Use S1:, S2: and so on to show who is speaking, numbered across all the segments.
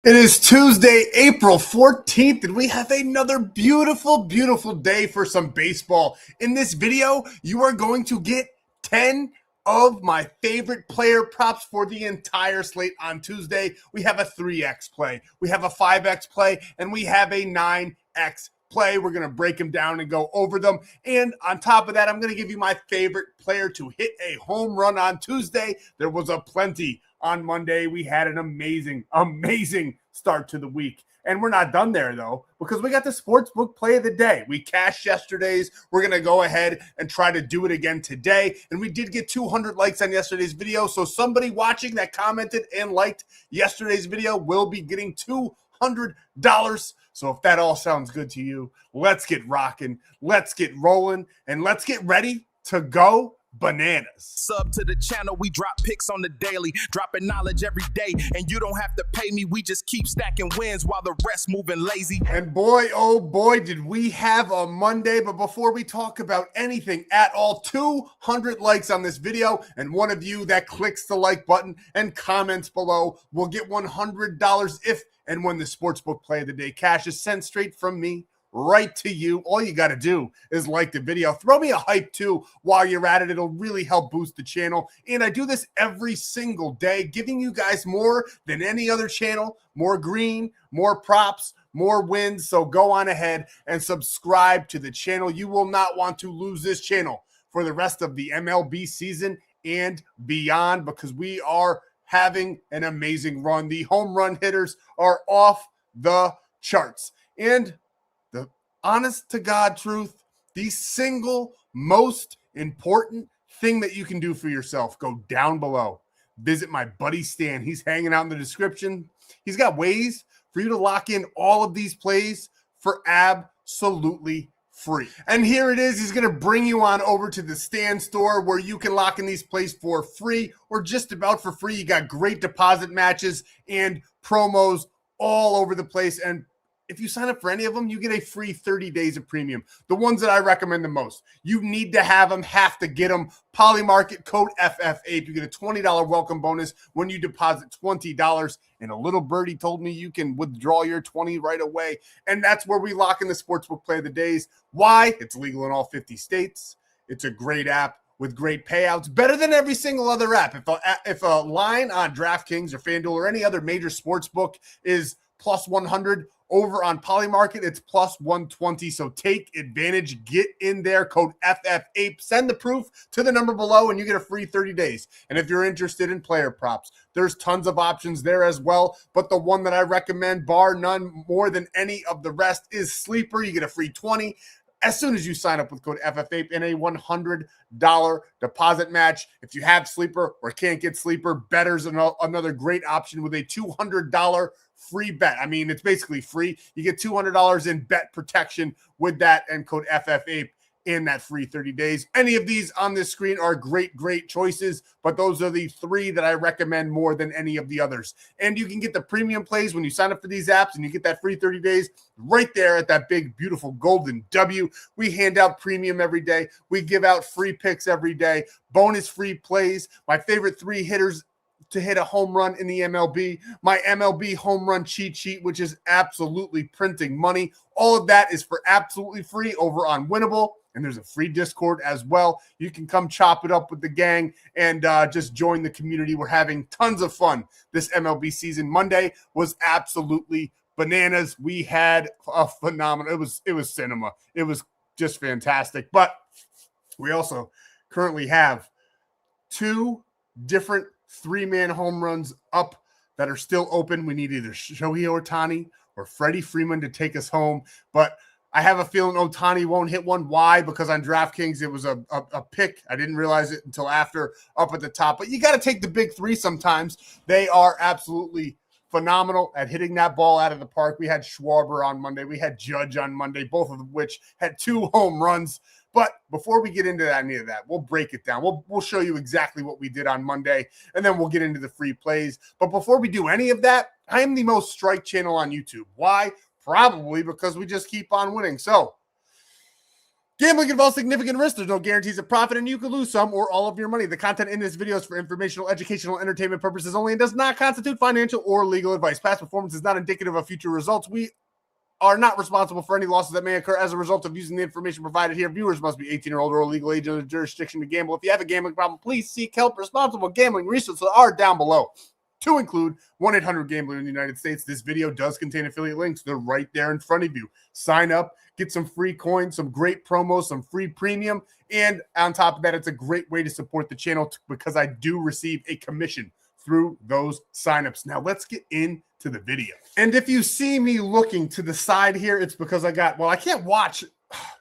S1: It is Tuesday, April 14th, and we have another beautiful, beautiful day for some baseball. In this video, you are going to get 10 of my favorite player props for the entire slate on Tuesday. We have a 3x play, we have a 5x play, and we have a 9x play. We're going to break them down and go over them. And on top of that, I'm going to give you my favorite player to hit a home run on Tuesday. There was a plenty on Monday. We had an amazing start to the week. And we're not done there, though, because we got the sportsbook play of the day. We cashed yesterday's. We're going to go ahead and try to do it again today. And we did get 200 likes on yesterday's video. So somebody watching that commented and liked yesterday's video will be getting $200. So if that all sounds good to you, let's get rocking, let's get rolling, and let's get ready to go bananas.
S2: Sub to the channel, we drop picks on the daily, dropping knowledge every day, and you don't have to pay me. We just keep stacking wins while the rest moving lazy.
S1: And boy, oh boy, did we have a Monday. But before we talk about anything at all, 200 likes on this video, and one of you that clicks the like button and comments below will get $100 if and when the sportsbook play of the day cash is sent straight from me right to you. All you got to do is like the video. Throw me a hype too while you're at it. It'll really help boost the channel. And I do this every single day, giving you guys more than any other channel, more green, more props, more wins. So go on ahead and subscribe to the channel. You will not want to lose this channel for the rest of the MLB season and beyond, because we are having an amazing run. The home run hitters are off the charts. And the honest to God truth, the single most important thing that you can do for yourself, go down below. Visit my buddy Stan. He's hanging out in the description. He's got ways for you to lock in all of these plays for absolutely free. And here it is. He's going to bring you on over to the Stan.store where you can lock in these plays for free or just about for free. You got great deposit matches and promos all over the place. And if you sign up for any of them, you get a free 30 days of premium. The ones that I recommend the most, you need to have them, have to get them. Polymarket code FF8. You get a $20 welcome bonus when you deposit $20. And a little birdie told me you can withdraw your 20 right away. And that's where we lock in the sportsbook play of the days. Why? It's legal in all 50 states. It's a great app with great payouts, better than every single other app. If a line on DraftKings or FanDuel or any other major sportsbook is plus 100, over on Polymarket, it's plus 120. So take advantage. Get in there. Code FF8. Send the proof to the number below, and you get a free 30 days. And if you're interested in player props, there's tons of options there as well. But the one that I recommend, bar none, more than any of the rest, is Sleeper. You get a free 20 as soon as you sign up with code FF8 and a $100 deposit match. If you have Sleeper or can't get Sleeper, Better's another great option with a $200 free bet. I mean, it's basically free. You get $200 in bet protection with that and code FF8 in that free 30 days. Any of these on this screen are great choices, but those are the three that I recommend more than any of the others. And you can get the premium plays when you sign up for these apps, and you get that free 30 days right there at that big, beautiful golden W. We hand out premium every day. We give out free picks every day, bonus free plays, my favorite 3 hitters to hit a home run in the MLB, my MLB home run cheat sheet, which is absolutely printing money. All of that is for absolutely free over on Winnable. And there's a free Discord as well. You can come chop it up with the gang and just join the community. We're having tons of fun this MLB season. Monday was absolutely bananas. We had a phenomenal, it was cinema. It was just fantastic. But we also currently have 2 different 3-man home runs up that are still open. We need either Shohei Ohtani or Freddie Freeman to take us home. But I have a feeling Ohtani won't hit one. Why? Because on DraftKings, it was a pick. I didn't realize it until after up at the top. But you got to take the big 3 sometimes. They are absolutely phenomenal at hitting that ball out of the park. We had Schwarber on Monday. We had Judge on Monday, both of which had 2 home runs. But before we get into any of that, we'll break it down. We'll show you exactly what we did on Monday, and then we'll get into the free plays. But before we do any of that, I am the most strike channel on YouTube. Why? Probably because we just keep on winning. So Gambling involves significant risk. There's no guarantees of profit, and you could lose some or all of your money. The content in this video is for informational, educational, entertainment purposes only and does not constitute financial or legal advice. Past performance is not indicative of future results. We are not responsible for any losses that may occur as a result of using the information provided here. Viewers must be 18 or older or legal age in the jurisdiction to gamble. If you have a gambling problem, please seek help. Responsible gambling resources are down below, to include 1-800-GAMBLER in the United States. This video does contain affiliate links. They're right there in front of you. Sign up, get some free coins, some great promos, some free premium, and on top of that, it's a great way to support the channel because I do receive a commission through those signups. Now, let's get into the video. And if you see me looking to the side here, it's because I can't watch.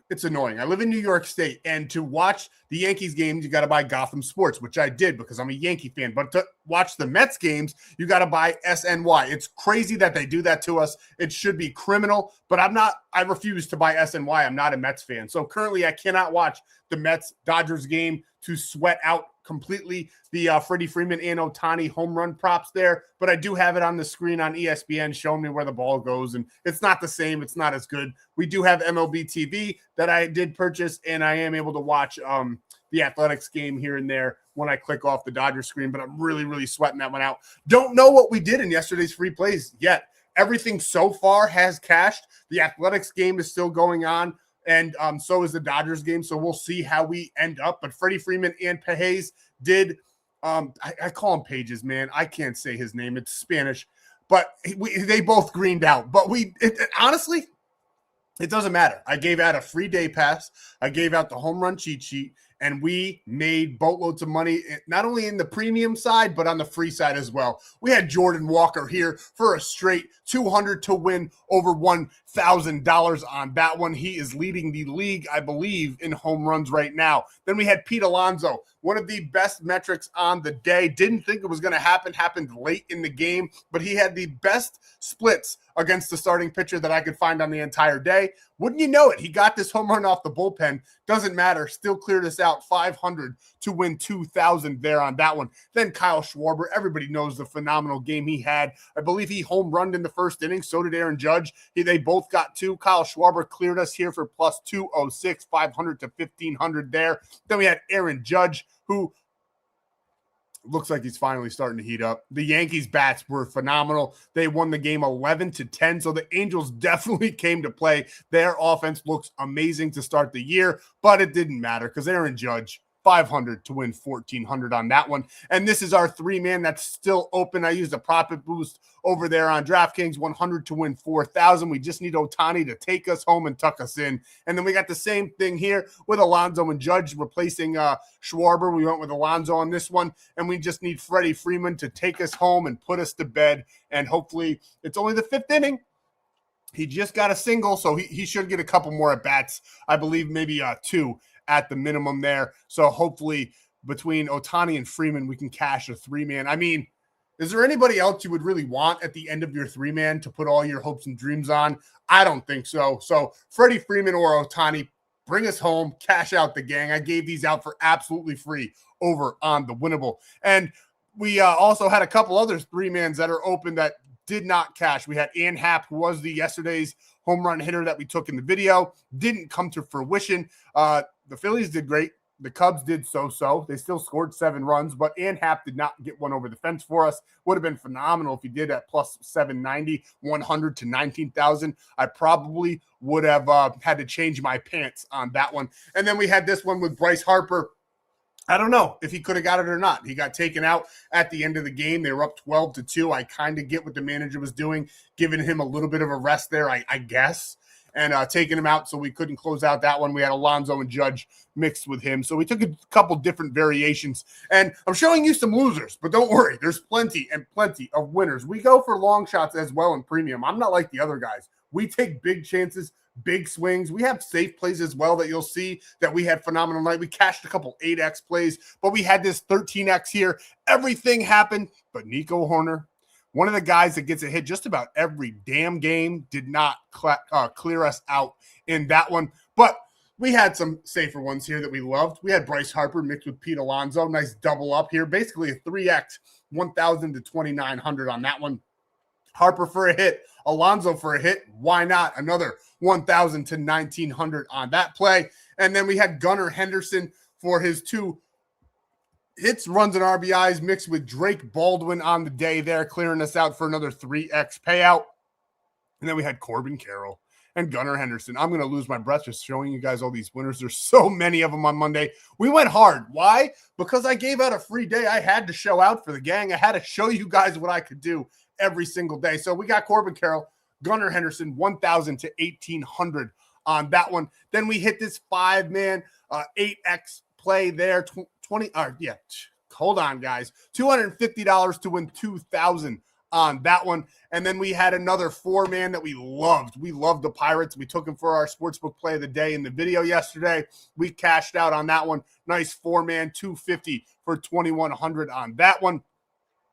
S1: It's annoying. I live in New York State, and to watch the Yankees games, you got to buy Gotham Sports, which I did because I'm a Yankee fan. But to watch the Mets games, you got to buy SNY. It's crazy that they do that to us. It should be criminal, but I refuse to buy SNY. I'm not a Mets fan. So currently, I cannot watch the Mets-Dodgers game to sweat out completely the Freddie Freeman and Ohtani home run props there, but I do have it on the screen on ESPN showing me where the ball goes, and it's not the same. It's not as good. We do have MLB TV that I did purchase, and I am able to watch the Athletics game here and there when I click off the Dodgers screen, but I'm really, really sweating that one out. Don't know what we did in yesterday's free plays yet. Everything so far has cashed. The Athletics game is still going on, and so is the Dodgers game, so we'll see how we end up. But Freddie Freeman and Pages did I call him Pages, man. I can't say his name. It's Spanish. But they both greened out. But honestly, it doesn't matter. I gave out a free day pass. I gave out the home run cheat sheet. And we made boatloads of money, not only in the premium side, but on the free side as well. We had Jordan Walker here for a straight 200 to win over $1,000 on that one. He is leading the league, I believe, in home runs right now. Then we had Pete Alonso, one of the best metrics on the day. Didn't think it was going to happen. Happened late in the game, but he had the best splits against the starting pitcher that I could find on the entire day. Wouldn't you know it? He got this home run off the bullpen. Doesn't matter. Still cleared us out 500 to win 2,000 there on that one. Then Kyle Schwarber. Everybody knows the phenomenal game he had. I believe he home runned in the first inning. So did Aaron Judge. They both got two. Kyle Schwarber cleared us here for plus 206, 500 to 1,500 there. Then we had Aaron Judge, who looks like he's finally starting to heat up. The Yankees bats were phenomenal. They won the game 11-10. So the Angels definitely came to play. Their offense looks amazing to start the year, but it didn't matter because Aaron Judge, 500 to win 1,400 on that one. And this is our three-man that's still open. I used a profit boost over there on DraftKings, 100 to win 4,000. We just need Ohtani to take us home and tuck us in. And then we got the same thing here with Alonso and Judge replacing Schwarber. We went with Alonso on this one, and we just need Freddie Freeman to take us home and put us to bed. And hopefully it's only the fifth inning. He just got a single, so he should get a couple more at-bats. I believe maybe two at the minimum there. So hopefully between Ohtani and Freeman, we can cash a three-man. I mean, is there anybody else you would really want at the end of your three-man to put all your hopes and dreams on? I don't think so. So Freddie Freeman or Ohtani, bring us home, cash out the gang. I gave these out for absolutely free over on the Winnable. And we also had a couple other three-mans that are open that did not cash. We had Ian Happ, who was yesterday's home run hitter that we took in the video. Didn't come to fruition. The Phillies did great. The Cubs did so-so. They still scored 7 runs, but Ian Happ did not get one over the fence for us. Would have been phenomenal if he did at plus 790, 100 to 19,000. I probably would have had to change my pants on that one. And then we had this one with Bryce Harper. I don't know if he could have got it or not. He got taken out at the end of the game. They were up 12-2. I kind of get what the manager was doing, giving him a little bit of a rest there, I guess, and taking him out so we couldn't close out that one. We had Alonso and Judge mixed with him. So we took a couple different variations. And I'm showing you some losers, but don't worry. There's plenty and plenty of winners. We go for long shots as well in premium. I'm not like the other guys. We take big chances, big swings. We have safe plays as well that you'll see that we had phenomenal night. We cashed a couple 8X plays, but we had this 13X here. Everything happened, but Nico Horner, one of the guys that gets a hit just about every damn game, did not clear us out in that one. But we had some safer ones here that we loved. We had Bryce Harper mixed with Pete Alonso. Nice double up here. Basically a 3X, 1,000 to 2,900 on that one. Harper for a hit, Alonso for a hit. Why not? Another 1,000 to 1,900 on that play. And then we had Gunnar Henderson for his 2 hits, runs, and RBIs mixed with Drake Baldwin on the day there, clearing us out for another 3x payout. And then we had Corbin Carroll and Gunnar Henderson. I'm going to lose my breath just showing you guys all these winners. There's so many of them on Monday. We went hard. Why? Because I gave out a free day. I had to show out for the gang. I had to show you guys what I could do every single day. So we got Corbin Carroll, Gunnar Henderson, 1,000 to 1,800 on that one. Then we hit this 5-man 8x play there. 20. Hold on, guys. $250 to win 2,000 on that one. And then we had another 4-man that we loved. We loved the Pirates. We took him for our sportsbook play of the day in the video yesterday. We cashed out on that one. Nice 4-man, 250 for 2,100 on that one.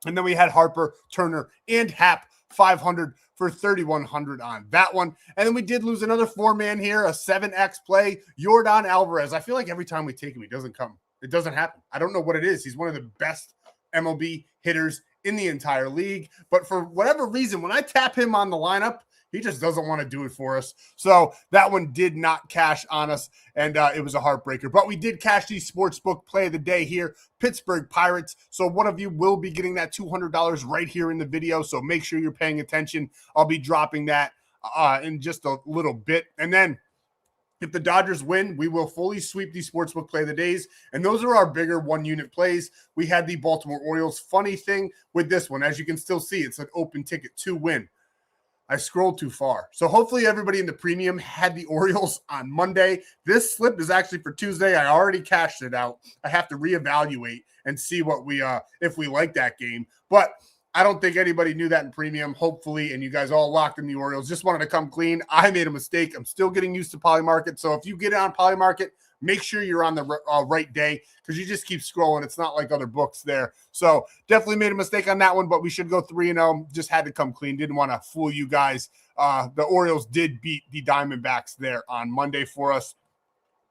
S1: And then we had Harper, Turner, and Happ, 500 for 3,100 on that one. And then we did lose another 4-man here, a 7x play, Yordan Alvarez. I feel like every time we take him, he doesn't come. It doesn't happen. I don't know what it is. He's one of the best MLB hitters in the entire league. But for whatever reason, when I tap him on the lineup, he just doesn't want to do it for us. So that one did not cash on us, and it was a heartbreaker. But we did cash the sportsbook play of the day here, Pittsburgh Pirates. So one of you will be getting that $200 right here in the video, so make sure you're paying attention. I'll be dropping that in just a little bit. And then if the Dodgers win, we will fully sweep the sportsbook play of the days. And those are our bigger 1-unit plays. We had the Baltimore Orioles. Funny thing with this one, as you can still see, it's an open ticket to win. I scrolled too far. So hopefully everybody in the premium had the Orioles on Monday. This slip is actually for Tuesday. I already cashed it out. I have to reevaluate and see what we if we like that game. But I don't think anybody knew that in premium, hopefully, and you guys all locked in the Orioles. Just wanted to come clean. I made a mistake. I'm still getting used to Polymarket. So if you get it on Polymarket, make sure you're on the right day, because you just keep scrolling. It's not like other books there. So definitely made a mistake on that one, but we should go 3-0. Just had to come clean. Didn't want to fool you guys. The Orioles did beat the Diamondbacks there on Monday for us.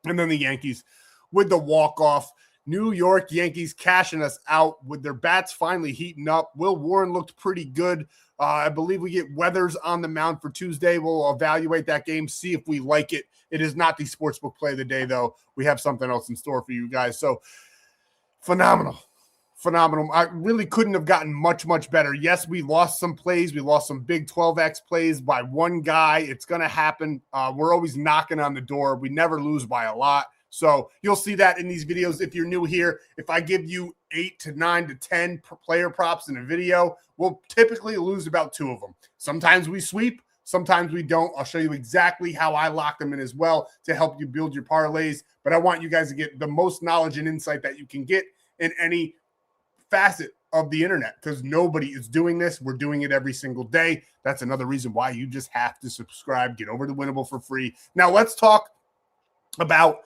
S1: And then the Yankees with the walk-off. New York Yankees cashing us out with their bats finally heating up. Will Warren looked pretty good. I believe we get Weathers on the mound for Tuesday. We'll evaluate that game, see if we like it. It is not the sportsbook play of the day, though. We have something else in store for you guys. So phenomenal. I really couldn't have gotten much, much better. Yes, we lost some plays. We lost some big 12X plays by one guy. It's going to happen. We're always knocking on the door. We never lose by a lot. So you'll see that in these videos. If you're new here, if I give you 8 to 9 to 10 player props in a video, we'll typically lose about 2 of them. Sometimes we sweep, sometimes we don't. I'll show you exactly how I lock them in as well to help you build your parlays. But I want you guys to get the most knowledge and insight that you can get in any facet of the internet, because nobody is doing this. We're doing it every single day. That's another reason why you just have to subscribe. Get over to Winnable for free. Now let's talk about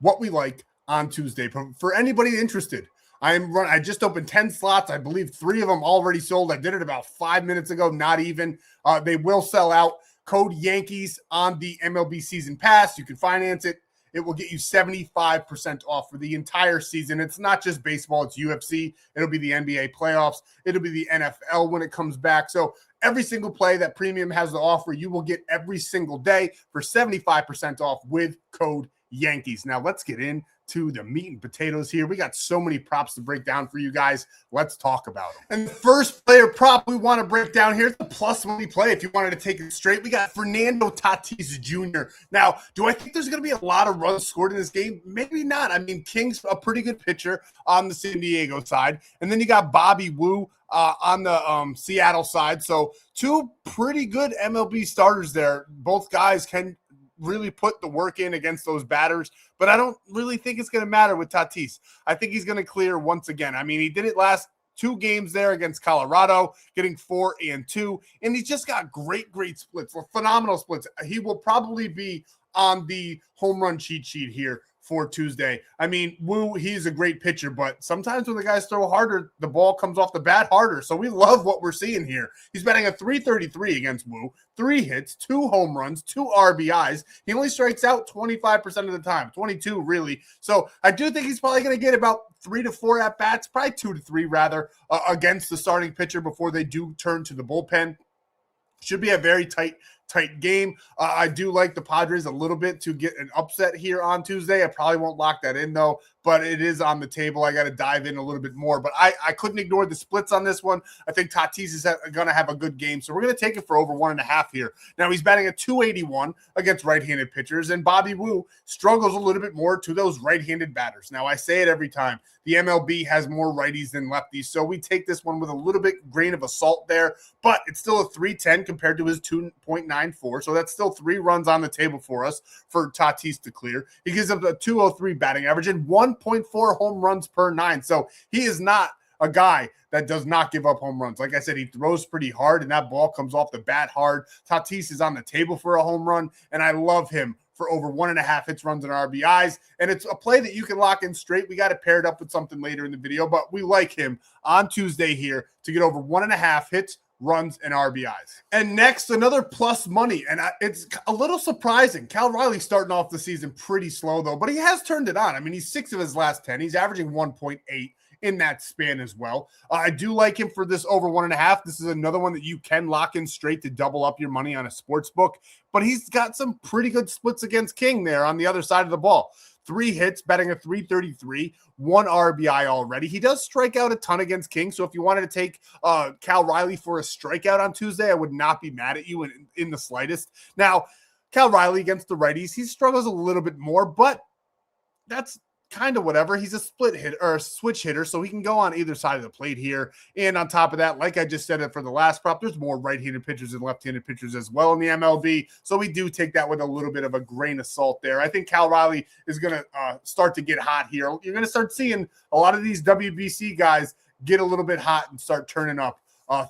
S1: what we like on Tuesday. For anybody interested, I just opened 10 slots. I believe 3 of them already sold. I did it about 5 minutes ago, not even. They will sell out. Code Yankees on the MLB season pass. You can finance it. It will get you 75% off for the entire season. It's not just baseball, it's UFC. It'll be the NBA playoffs. It'll be the NFL when it comes back. So every single play that Premium has to offer, you will get every single day for 75% off with code Yankees. Now let's get into the meat and potatoes here. We got so many props to break down for you guys. Let's talk about them. And the first player prop we want to break down here is the plus money play. If you wanted to take it straight, we got Fernando Tatis Jr. Now, do I think there's going to be a lot of runs scored in this game? Maybe not. I mean, King's a pretty good pitcher on the San Diego side. And then you got Bobby Wu on the Seattle side. So 2 pretty good MLB starters there. Both guys can really put the work in against those batters, but I don't really think it's going to matter with Tatis. I think he's going to clear once again. I mean, he did it last 2 games there against Colorado, getting 4 and 2, and he's just got great splits, phenomenal splits. He will probably be on the home run cheat sheet here for Tuesday. I mean, Wu, he's a great pitcher, but sometimes when the guys throw harder, the ball comes off the bat harder. So we love what we're seeing here. He's batting a .333 against Wu, 3 hits, 2 home runs, 2 RBIs. He only strikes out 25% of the time, 22 really. So I do think he's probably going to get about 3 to 4 at bats, probably 2 to 3 rather, against the starting pitcher before they do turn to the bullpen. Should be a very tight game. I do like the Padres a little bit to get an upset here on Tuesday. I probably won't lock that in though, but it is on the table. I got to dive in a little bit more, but I couldn't ignore the splits on this one. I think Tatis is going to have a good game, so we're going to take it for over 1.5 here. Now he's batting at 281 against right-handed pitchers, and Bobby Wu struggles a little bit more to those right-handed batters. Now I say it every time. The MLB has more righties than lefties, so we take this one with a little bit grain of salt there, but it's still a 310 compared to his 2.94, so that's still 3 runs on the table for us for Tatis to clear. He gives up a 203 batting average and 1.4 home runs per 9, so he is not a guy that does not give up home runs. Like I said, he throws pretty hard, and that ball comes off the bat hard. Tatis is on the table for a home run, and I love him for over 1.5 hits, runs, and RBIs. And it's a play that you can lock in straight. We got it paired up with something later in the video, but we like him on Tuesday here to get over 1.5 hits, runs, and RBIs. And next, another plus money. And it's a little surprising. Cal Riley starting off the season pretty slow, though, but he has turned it on. I mean, he's 6 of his last 10. He's averaging 1.8 in that span as well. I do like him for this over 1.5. This is another one that you can lock in straight to double up your money on a sports book, but he's got some pretty good splits against King there on the other side of the ball. 3 hits, batting a 333, 1 RBI already. He does strike out a ton against King, so if you wanted to take Cal Riley for a strikeout on Tuesday, I would not be mad at you in the slightest. Now, Cal Riley against the righties, he struggles a little bit more, but that's kind of whatever. He's a split hit or a switch hitter, so he can go on either side of the plate here. And on top of that, like I just said it for the last prop, there's more right-handed pitchers and left-handed pitchers as well in the MLB. So we do take that with a little bit of a grain of salt there. I think Cal Riley is going to start to get hot here. You're going to start seeing a lot of these WBC guys get a little bit hot and start turning up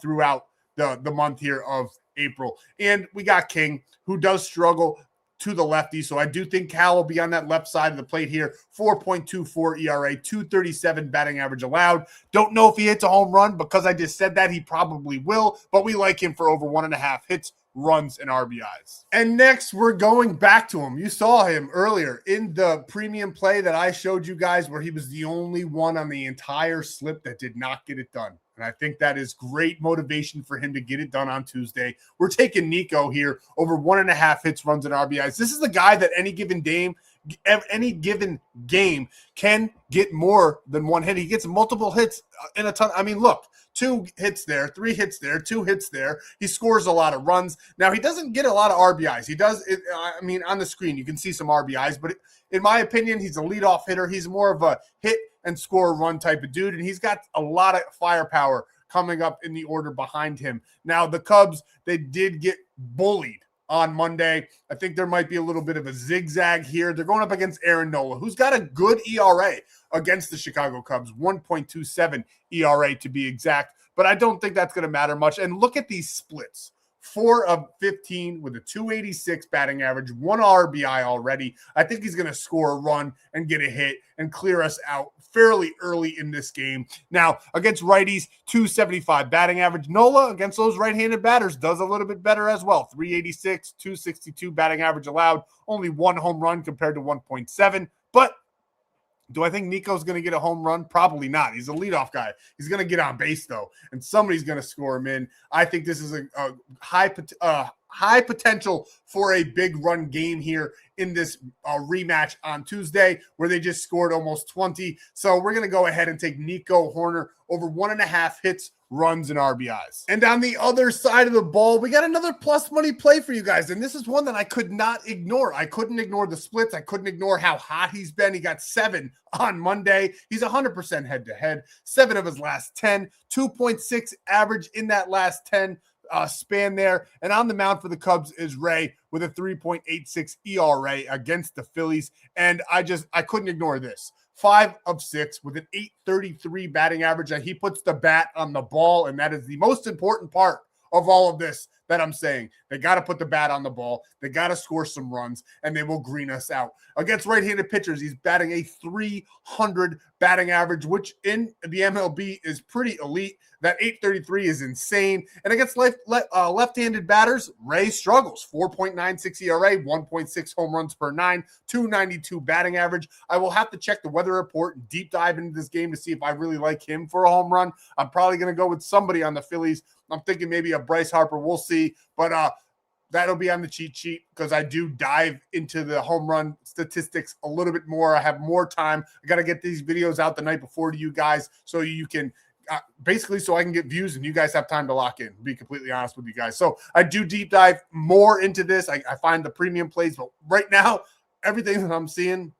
S1: throughout the month here of April. And we got King, who does struggle to the lefty. So I do think Cal will be on that left side of the plate here. 4.24 ERA, 237 batting average allowed. Don't know if he hits a home run. Because I just said that, he probably will, but we like him for over 1.5 hits, runs, and RBIs. And next, we're going back to him. You saw him earlier in the premium play that I showed you guys, where he was the only one on the entire slip that did not get it done. And I think that is great motivation for him to get it done on Tuesday. We're taking Nico here over 1.5 hits, runs, and RBIs. This is the guy that any given game can get more than 1 hit. He gets multiple hits in a ton. I mean, look, 2 hits there, 3 hits there, 2 hits there. He scores a lot of runs. Now, he doesn't get a lot of RBIs. He does, I mean, on the screen, you can see some RBIs, but in my opinion, he's a leadoff hitter. He's more of a hit and score run type of dude, and he's got a lot of firepower coming up in the order behind him. Now, the Cubs, they did get bullied on Monday. I think there might be a little bit of a zigzag here. They're going up against Aaron Nola, who's got a good ERA against the Chicago Cubs, 1.27 ERA to be exact, but I don't think that's going to matter much. And look at these splits. 4 of 15 with a 286 batting average, 1 RBI already. I think he's going to score a run and get a hit and clear us out fairly early in this game. Now, against righties, 275 batting average. Nola, against those right-handed batters, does a little bit better as well. 386, 262 batting average allowed. Only 1 home run compared to 1.7. But do I think Nico's going to get a home run? Probably not. He's a leadoff guy. He's going to get on base, though, and somebody's going to score him in. I think this is a high potential for a big run game here in this rematch on Tuesday, where they just scored almost 20. So we're going to go ahead and take Nico Hoerner over 1.5 hits, runs, and RBIs. And on the other side of the ball, we got another plus money play for you guys. And this is one that I could not ignore. I couldn't ignore the splits. I couldn't ignore how hot he's been. He got 7 on Monday. He's 100% head-to-head. 7 of his last 10. 2.6 average in that last 10 span there. And on the mound for the Cubs is Ray with a 3.86 ERA against the Phillies. And I couldn't ignore this. 5 of 6 with an 833 batting average. He puts the bat on the ball, and that is the most important part of all of this that I'm saying. They got to put the bat on the ball. They got to score some runs, and they will green us out. Against right-handed pitchers, he's batting a 300 batting average, which in the MLB is pretty elite. That 833 is insane. And against left-handed batters, Ray struggles. 4.96 ERA, 1.6 home runs per 9, 292 batting average. I will have to check the weather report and deep dive into this game to see if I really like him for a home run. I'm probably going to go with somebody on the Phillies. I'm thinking maybe a Bryce Harper. We'll see. see. But that'll be on the cheat sheet because I do dive into the home run statistics a little bit more. I have more time. I got to get these videos out the night before to you guys so you can basically so I can get views and you guys have time to lock in, be completely honest with you guys. So I do deep dive more into this. I find the premium plays, but right now, everything that I'm seeing,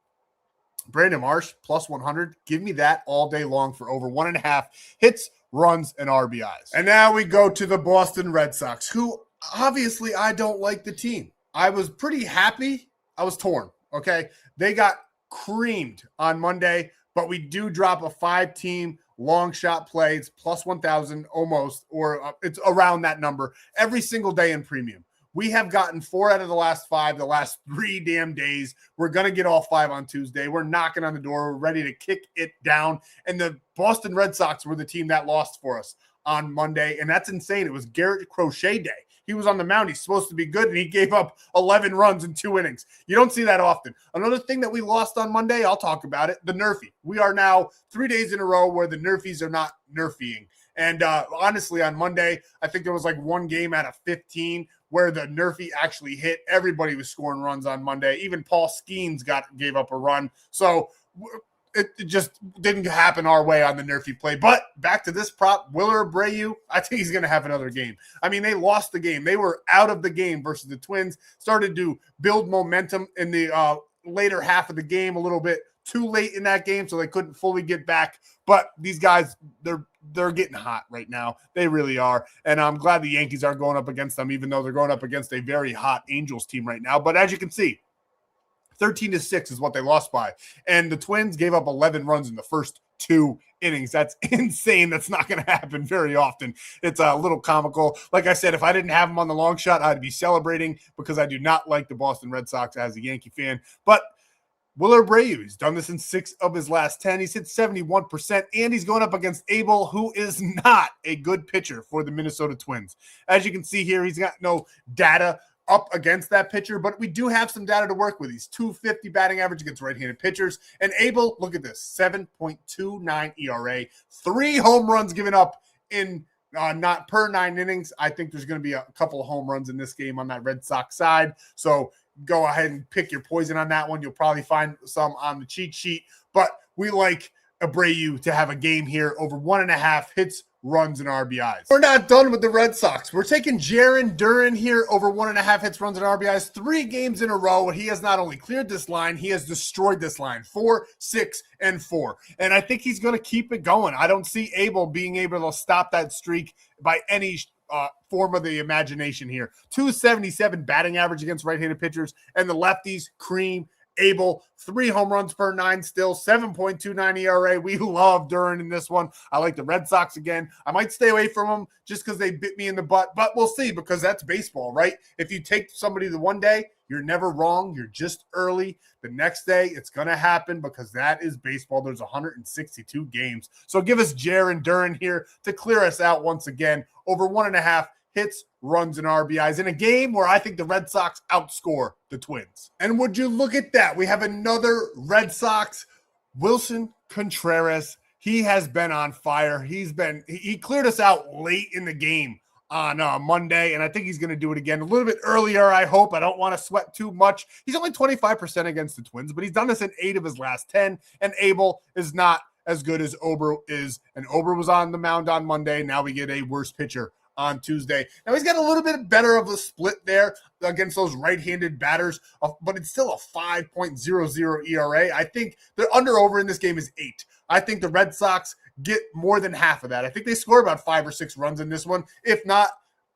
S1: Brandon Marsh plus 100, give me that all day long for over 1.5 hits, runs, and RBIs. And now we go to the Boston Red Sox, who obviously I don't like the team. I was pretty happy. I was torn, okay? They got creamed on Monday, but we do drop a 5-team long shot plays plus 1,000 almost, or it's around that number every single day in premium. We have gotten 4 out of the last 5 the last 3 damn days. We're going to get all 5 on Tuesday. We're knocking on the door. We're ready to kick it down. And the Boston Red Sox were the team that lost for us on Monday, and that's insane. It was Garrett Crochet day. He was on the mound. He's supposed to be good, and he gave up 11 runs in 2 innings. You don't see that often. Another thing that we lost on Monday, I'll talk about it, the Nerfy. We are now 3 days in a row where the Nerfies are not Nerfying. And honestly, on Monday, I think there was like 1 game out of 15 where the Nerfy actually hit. Everybody was scoring runs on Monday. Even Paul Skeens gave up a run. So it just didn't happen our way on the Nerfy play. But back to this prop, Willer Abreu, I think he's going to have another game. I mean, they lost the game. They were out of the game versus the Twins, started to build momentum in the later half of the game, a little bit too late in that game, so they couldn't fully get back. But these guys, they're getting hot right now. They really are. And I'm glad the Yankees are going up against them, even though they're going up against a very hot Angels team right now. But as you can see, 13-6 is what they lost by. And the Twins gave up 11 runs in the first 2 innings. That's insane. That's not going to happen very often. It's a little comical. Like I said, if I didn't have them on the long shot, I'd be celebrating because I do not like the Boston Red Sox as a Yankee fan. But Willer Abreu, he's done this in 6 of his last 10. He's hit 71%, and he's going up against Abel, who is not a good pitcher for the Minnesota Twins. As you can see here, he's got no data up against that pitcher, but we do have some data to work with. He's 250 batting average against right-handed pitchers. And Abel, look at this, 7.29 ERA, 3 home runs given up in not per 9 innings. I think there's going to be a couple of home runs in this game on that Red Sox side. So go ahead and pick your poison on that one. You'll probably find some on the cheat sheet, but we like Abreu to have a game here over 1.5 hits, runs, and RBIs. We're not done with the Red Sox. We're taking Jarren Duran here over 1.5 hits, runs, and RBIs. 3 games in a row where he has not only cleared this line, he has destroyed this line. 4, 6, and 4. And I think he's going to keep it going. I don't see Abel being able to stop that streak by any form of the imagination here. 277 batting average against right-handed pitchers, and the lefties cream Abel. 3 home runs per 9 still, 7.29 ERA. We love Duran in this one. I like the Red Sox again. I might stay away from them just because they bit me in the butt, but we'll see because that's baseball, right? If you take somebody the one day, you're never wrong. You're just early. The next day, it's going to happen because that is baseball. There's 162 games. So give us Jarren Duran here to clear us out once again over 1.5 hits, runs, and RBIs in a game where I think the Red Sox outscore the Twins. And would you look at that? We have another Red Sox, Wilson Contreras. He has been on fire. He cleared us out late in the game on Monday, and I think he's going to do it again a little bit earlier, I hope. I don't want to sweat too much. He's only 25% against the Twins, but he's done this in 8 of his last 10, and Abel is not as good as Ober is, and Ober was on the mound on Monday. Now we get a worse pitcher on Tuesday. Now he's got a little bit better of a split there against those right-handed batters, but it's still a 5.00 ERA. I think the under-over in this game is 8. I think the Red Sox get more than half of that. I think they score about 5 or 6 runs in this one. If not,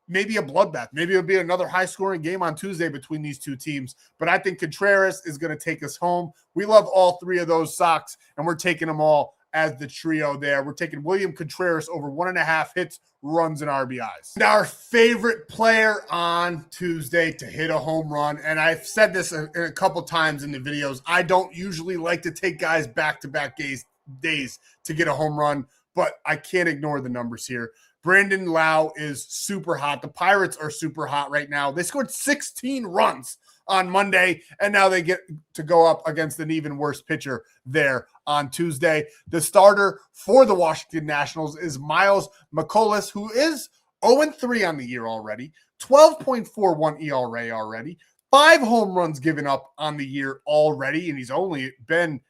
S1: maybe a bloodbath. Maybe it'll be another high-scoring game on Tuesday between these 2 teams. But I think Contreras is going to take us home. We love all 3 of those Sox, and we're taking them all as the trio there. We're taking William Contreras over 1.5 hits, runs, and RBIs. And our favorite player on Tuesday to hit a home run, and I've said this a couple times in the videos, I don't usually like to take guys back-to-back days to get a home run, but I can't ignore the numbers here. Brandon Lau is super hot. The Pirates are super hot right now. They scored 16 runs on Monday, and now they get to go up against an even worse pitcher there on Tuesday. The starter for the Washington Nationals is Miles McCollum, who is 0-3 on the year already, 12.41 ERA already, 5 home runs given up on the year already, and he's only been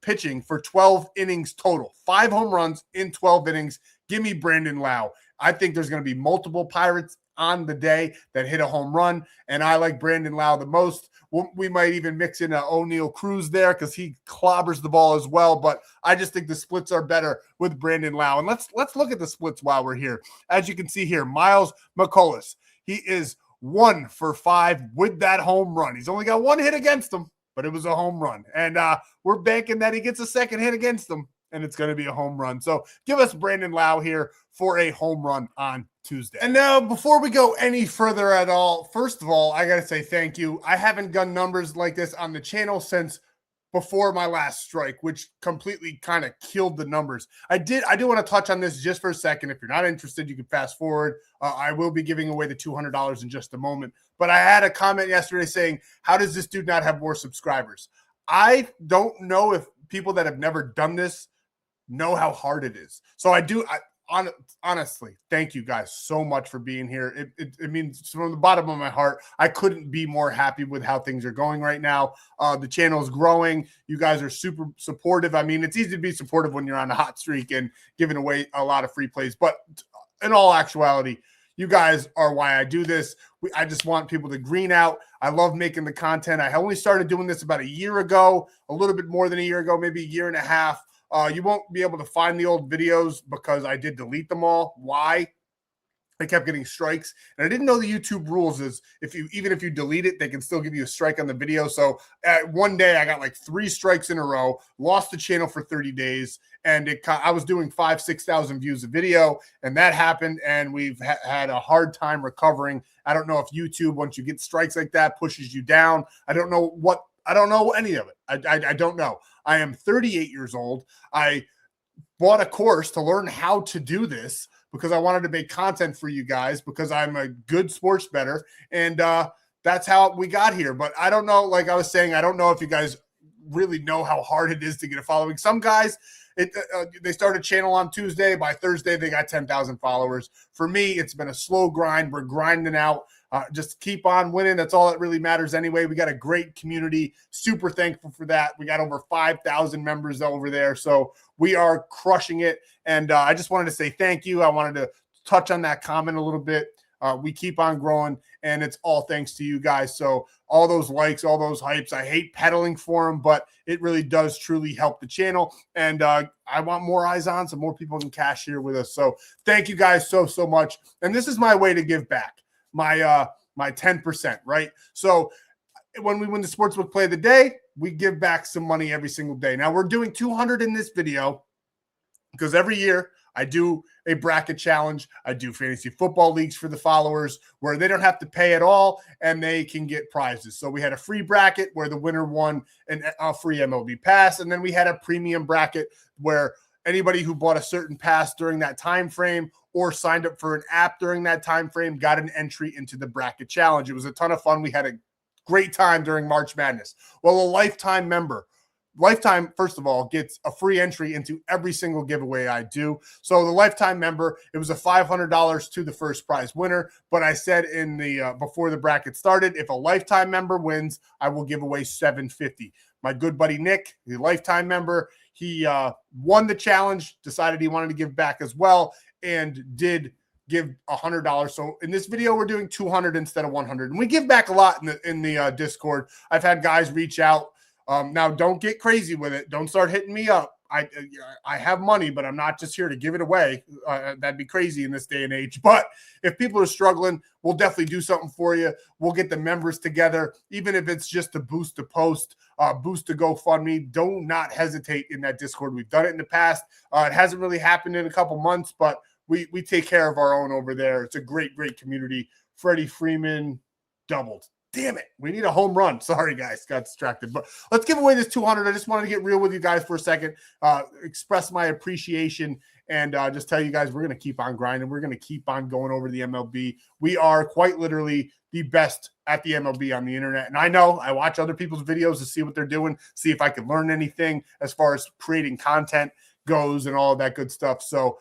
S1: pitching for 12 innings total. 5 home runs in 12 innings. Give me Brandon Lowe. I think there's going to be multiple Pirates on the day that hit a home run, and I like Brandon Lowe the most. We might even mix in O'Neal Cruz there because he clobbers the ball as well, but I just think the splits are better with Brandon Lowe. And let's look at the splits while we're here. As you can see here, Miles McCullough, he is 1 for 5 with that home run. He's only got 1 hit against him, but it was a home run. And we're banking that he gets a second hit against them, and it's going to be a home run. So give us Brandon Lowe here for a home run on Tuesday. And now, before we go any further at all, first of all, I got to say thank you. I haven't done numbers like this on the channel since before my last strike, which completely kind of killed the numbers. I do want to touch on this just for a second. If you're not interested, you can fast forward. I will be giving away the $200 in just a moment. But I had a comment yesterday saying, how does this dude not have more subscribers? I don't know if people that have never done this know how hard it is. So honestly, thank you guys so much for being here. It means from the bottom of my heart. I couldn't be more happy with how things are going right now. The channel is growing. You guys are super supportive. I mean, it's easy to be supportive when you're on a hot streak and giving away a lot of free plays. But in all actuality, you guys are why I do this. I just want people to green out. I love making the content. I only started doing this about a year ago, a little bit more than a year ago, maybe a year and a half. You won't be able to find the old videos because I did delete them all. Why? I kept getting strikes, and I didn't know the YouTube rules is even if you delete it, they can still give you a strike on the video. So one day I got like 3 strikes in a row, lost the channel for 30 days, and I was doing 5,000-6,000 views a video, and that happened, and we've had a hard time recovering. I don't know if YouTube, once you get strikes like that, pushes you down. I don't know any of it. I don't know. I am 38 years old. I bought a course to learn how to do this because I wanted to make content for you guys because I'm a good sports bettor, and that's how we got here. But I don't know, like I was saying, I don't know if you guys really know how hard it is to get a following. Some guys, they start a channel on Tuesday. By Thursday, they got 10,000 followers. For me, it's been a slow grind. We're grinding out. Just keep on winning. That's all that really matters anyway. We got a great community. Super thankful for that. We got over 5,000 members over there. So we are crushing it. And I just wanted to say thank you. I wanted to touch on that comment a little bit. We keep on growing, and it's all thanks to you guys. So all those likes, all those hypes, I hate peddling for them, but it really does truly help the channel. And I want more eyes on so more people can cash here with us. So thank you guys so much. And this is my way to give back. My 10%, right? So when we win the Sportsbook Play of the Day, we give back some money every single day. Now we're doing 200 in this video because every year I do a bracket challenge. I do fantasy football leagues for the followers where they don't have to pay at all and they can get prizes. So we had a free bracket where the winner won a free MLB pass, and then we had a premium bracket where anybody who bought a certain pass during that time frame or signed up for an app during that time frame got an entry into the bracket challenge. It was a ton of fun. We had a great time during March Madness. Well, a lifetime member, first of all, gets a free entry into every single giveaway I do. So the lifetime member, it was a $500 to the first prize winner. But I said in the before the bracket started, if a lifetime member wins, I will give away $750. My good buddy Nick, the lifetime member, he won the challenge, decided he wanted to give back as well, and did give $100. So in this video, we're doing 200 instead of 100. And we give back a lot in the Discord. I've had guys reach out. Now, don't get crazy with it. Don't start hitting me up. I have money, but I'm not just here to give it away. That'd be crazy in this day and age. But if people are struggling, we'll definitely do something for you. We'll get the members together, even if it's just to boost the post, boost the GoFundMe. Do not hesitate in that Discord. We've done it in the past. It hasn't really happened in a couple months, but we take care of our own over there. It's a great community. Freddie Freeman doubled. Damn it. We need a home run. Sorry, guys. Got distracted. But let's give away this 200. I just wanted to get real with you guys for a second, express my appreciation, and just tell you guys we're going to keep on grinding. We're going to keep on going over the MLB. We are quite literally the best at the MLB on the internet. And I know I watch other people's videos to see what they're doing, see if I can learn anything as far as creating content goes and all of that good stuff. So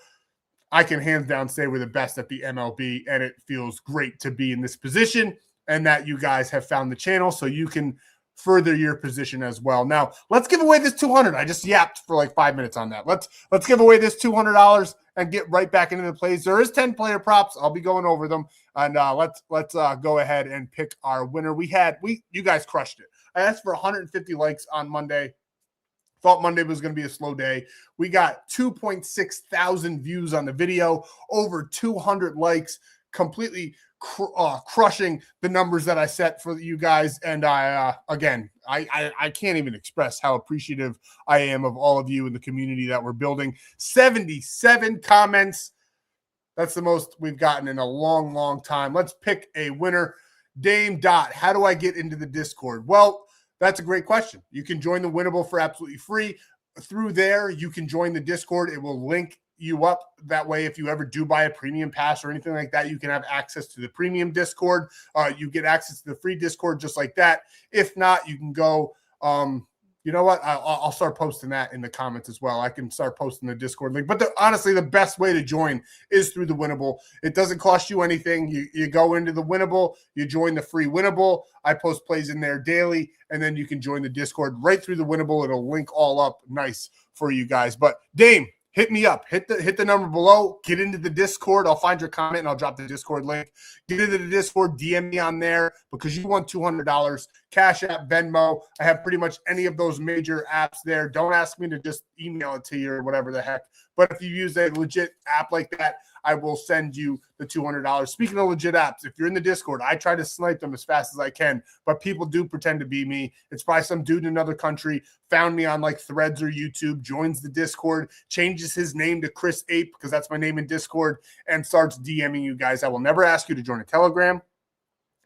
S1: I can hands down say we're the best at the MLB, and it feels great to be in this position and that you guys have found the channel so you can further your position as well. Now, let's give away this $200. I just yapped for like 5 minutes on that. Let's give away this $200 and get right back into the plays. There is 10 player props. I'll be going over them, and let's go ahead and pick our winner. You guys crushed it. I asked for 150 likes on Monday. Thought Monday was going to be a slow day. We got 2.6 thousand views on the video, over 200 likes, completely crushing the numbers that I set for you guys. And I can't even express how appreciative I am of all of you in the community that we're building. 77 comments. That's the most we've gotten in a long, long time. Let's pick a winner. Dame Dot, how do I get into the Discord? Well, that's a great question. You can join the Winnable for absolutely free. Through there, you can join the Discord. It will link you up. That way, if you ever do buy a premium pass or anything like that, you can have access to the premium Discord. You get access to the free Discord just like that. If not, you can go, you know what? I'll start posting that in the comments as well. I can start posting the Discord link. But honestly, the best way to join is through the Winnable. It doesn't cost you anything. You go into the Winnable, you join the free Winnable. I post plays in there daily, and then you can join the Discord right through the Winnable. It'll link all up nice for you guys. But Dame, hit me up. Hit the number below. Get into the Discord. I'll find your comment, and I'll drop the Discord link. Get into the Discord. DM me on there because you won $200. Cash App, Venmo. I have pretty much any of those major apps there. Don't ask me to just email it to you or whatever the heck. But if you use a legit app like that, I will send you the $200. Speaking of legit apps, if you're in the Discord, I try to snipe them as fast as I can, but people do pretend to be me. It's probably some dude in another country, found me on like Threads or YouTube, joins the Discord, changes his name to Chris Ape because that's my name in Discord, and starts DMing you guys. I will never ask you to join a Telegram,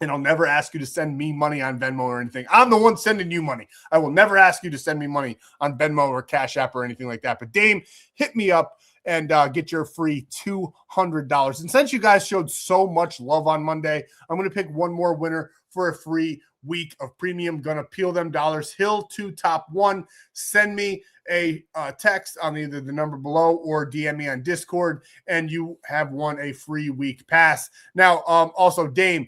S1: and I'll never ask you to send me money on Venmo or anything. I'm the one sending you money. I will never ask you to send me money on Venmo or Cash App or anything like that. But Dame, hit me up and get your free $200. And since you guys showed so much love on Monday, I'm going to pick one more winner for a free week of premium. Going to peel them dollars. Hill to top one. Send me a text on either the number below or DM me on Discord, and you have won a free week pass. Now, also, Dame,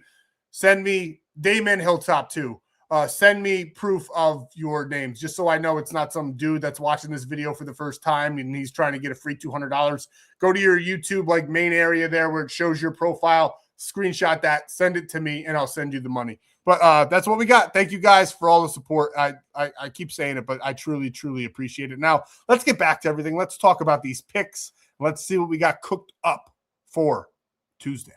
S1: send me Dame and Hilltop too. Send me proof of your names just so I know it's not some dude that's watching this video for the first time and he's trying to get a free $200. Go to your YouTube like main area there where it shows your profile, screenshot that, send it to me, and I'll send you the money. But that's what we got. Thank you guys for all the support. I keep saying it, but I truly, truly appreciate it. Now, let's get back to everything. Let's talk about these picks. Let's see what we got cooked up for Tuesday.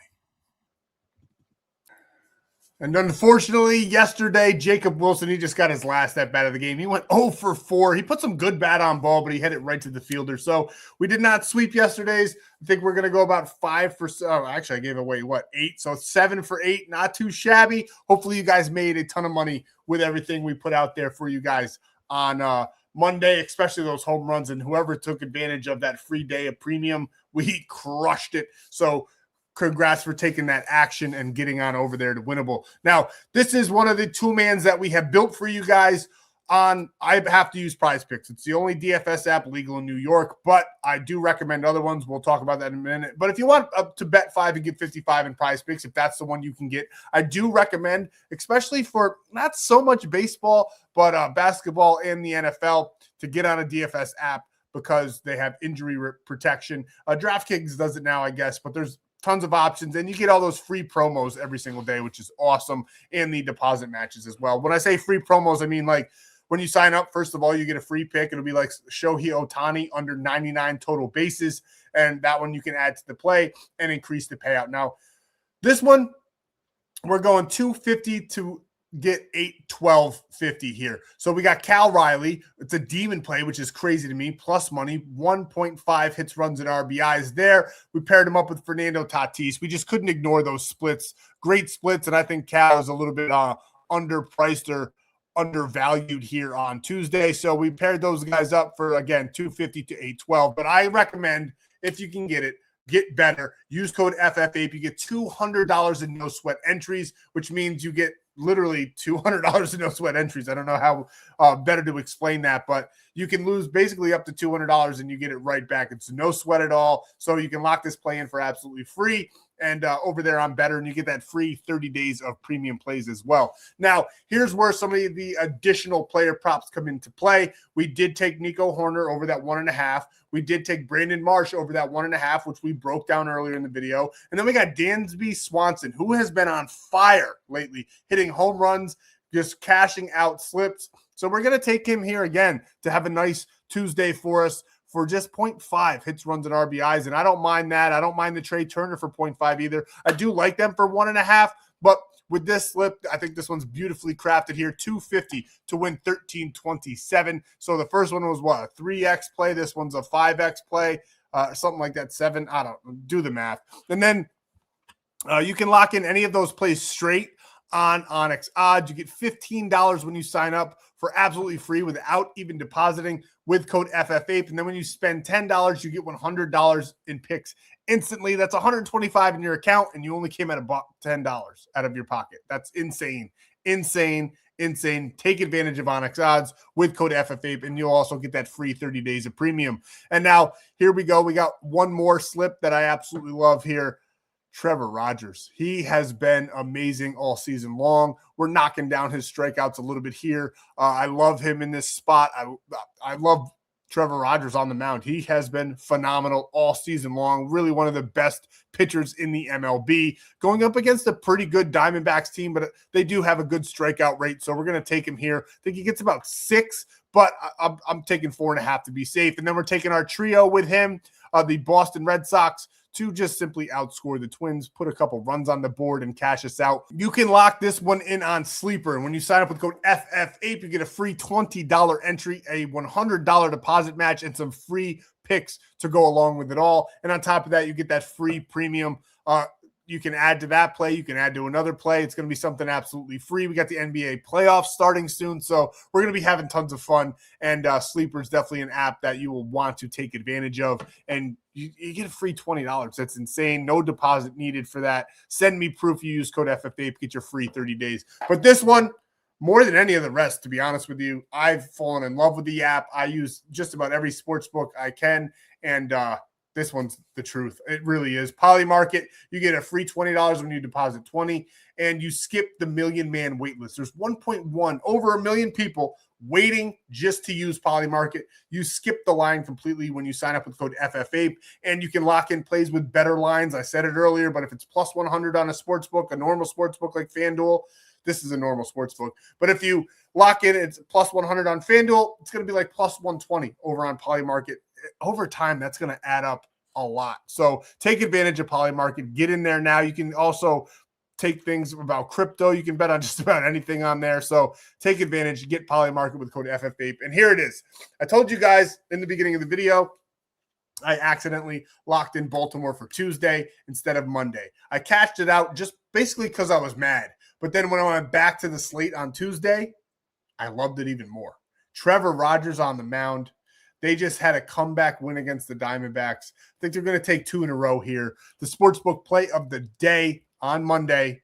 S1: And unfortunately, yesterday, Jacob Wilson, he just got his last at bat of the game. He went 0 for 4. He put some good bat on ball, but he hit it right to the fielder. So we did not sweep yesterday's. I think we're going to go about 5 for – oh, actually, I gave away, 8? So 7 for 8, not too shabby. Hopefully, you guys made a ton of money with everything we put out there for you guys on Monday, especially those home runs. And whoever took advantage of that free day of premium, we crushed it. So congrats for taking that action and getting on over there to Winnable. Now, this is one of the two-mans that we have built for you guys on. I have to use Prizepicks. It's the only DFS app legal in New York, but I do recommend other ones. We'll talk about that in a minute. But if you want up to bet 5 and get 55 in Prizepicks, if that's the one you can get, I do recommend, especially for not so much baseball, but basketball and the NFL, to get on a DFS app because they have injury protection. DraftKings does it now, I guess, but there's tons of options, and you get all those free promos every single day, which is awesome, and the deposit matches as well. When I say free promos, I mean like when you sign up, first of all, you get a free pick. It'll be like Shohei Ohtani under 99 total bases, and that one you can add to the play and increase the payout. Now, this one, we're going 250 to get 8-12.50 here. So we got Cal Riley. It's a demon play, which is crazy to me. Plus money, 1.5 hits, runs, and RBIs there. We paired him up with Fernando Tatis. We just couldn't ignore those splits. Great splits, and I think Cal is a little bit underpriced or undervalued here on Tuesday. So we paired those guys up for, again, 250 to 8-12. But I recommend, if you can get it, get better. Use code FFAPE. You get $200 in no sweat entries, which means you get literally $200 in no sweat entries. I don't know how better to explain that, but you can lose basically up to $200 and you get it right back. It's no sweat at all. So you can lock this play in for absolutely free. And over there on Better, and you get that free 30 days of premium plays as well. Now, here's where some of the additional player props come into play. We did take Nico Horner over that 1.5. We did take Brandon Marsh over that 1.5, which we broke down earlier in the video. And then we got Dansby Swanson, who has been on fire lately, hitting home runs, just cashing out slips. So we're going to take him here again to have a nice Tuesday for us, for just 0.5 hits, runs, and RBIs. And I don't mind that. I don't mind the Trey Turner for 0.5 either. I do like them for 1.5, but with this slip, I think this one's beautifully crafted here. 250 to win 1327. So the first one was what? A 3x play. This one's a 5x play, something like that. 7. I don't do the math. And then you can lock in any of those plays straight on Onyx Odds. You get $15 when you sign up for absolutely free without even depositing with code FF8. And then when you spend $10, you get $100 in picks instantly. That's $125 in your account, and you only came at about $10 out of your pocket. That's insane. Take advantage of Onyx Odds with code FF8, and you'll also get that free 30 days of premium. And now here we go. We got one more slip that I absolutely love here. Trevor Rogers. He has been amazing all season long. We're knocking down his strikeouts a little bit here. I love him in this spot. I love Trevor Rogers on the mound. He has been phenomenal all season long. Really one of the best pitchers in the MLB, going up against a pretty good Diamondbacks team, but they do have a good strikeout rate. So we're going to take him here. I think he gets about 6, but I'm taking 4.5 to be safe. And then we're taking our trio with him, the Boston Red Sox, to just simply outscore the Twins, put a couple runs on the board, and cash us out. You can lock this one in on Sleeper. And when you sign up with code FF8, you get a free $20 entry, a $100 deposit match, and some free picks to go along with it all. And on top of that, you get that free premium. You can add to that play. You can add to another play. It's going to be something absolutely free. We got the NBA playoffs starting soon, so we're going to be having tons of fun. And Sleeper is definitely an app that you will want to take advantage of. And you get a free $20. That's insane. No deposit needed for that. Send me proof you use code FF8. Get your free 30 days. But this one, more than any of the rest, to be honest with you, I've fallen in love with the app. I use just about every sports book I can, and this one's the truth. It really is. Polymarket, you get a free $20 when you deposit $20, and you skip the million-man wait list. There's 1.1, over a million people waiting just to use Polymarket. You skip the line completely when you sign up with code FF8, and you can lock in plays with better lines. I said it earlier, but if it's plus 100 on a sports book, a normal sports book like FanDuel, this is a normal sports book. But if you lock in, it's plus 100 on FanDuel, it's going to be like plus 120 over on Polymarket. Over time, that's going to add up a lot. So take advantage of Polymarket. Get in there now. You can also take things about crypto. You can bet on just about anything on there. So take advantage. Get Polymarket with code FF8. And here it is. I told you guys in the beginning of the video, I accidentally locked in Baltimore for Tuesday instead of Monday. I cashed it out just basically because I was mad. But then when I went back to the slate on Tuesday, I loved it even more. Trevor Rogers on the mound. They just had a comeback win against the Diamondbacks. I think they're going to take 2 in a row here. The sportsbook play of the day on Monday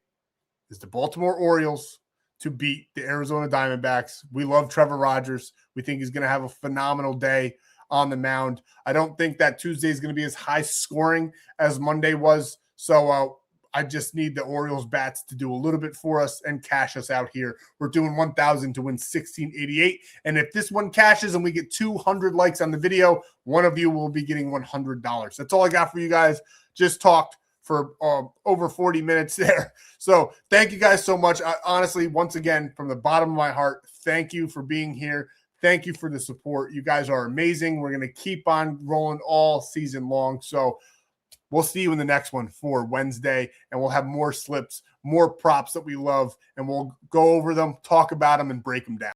S1: is the Baltimore Orioles to beat the Arizona Diamondbacks. We love Trevor Rogers. We think he's going to have a phenomenal day on the mound. I don't think that Tuesday is going to be as high scoring as Monday was. So I just need the Orioles bats to do a little bit for us and cash us out here. We're doing 1,000 to win 1,688. And if this one cashes and we get 200 likes on the video, one of you will be getting $100. That's all I got for you guys. Just talked for over 40 minutes there. So thank you guys so much. Honestly, once again, from the bottom of my heart, thank you for being here. Thank you for the support. You guys are amazing. We're going to keep on rolling all season long. So we'll see you in the next one for Wednesday, and we'll have more slips, more props that we love, and we'll go over them, talk about them, and break them down.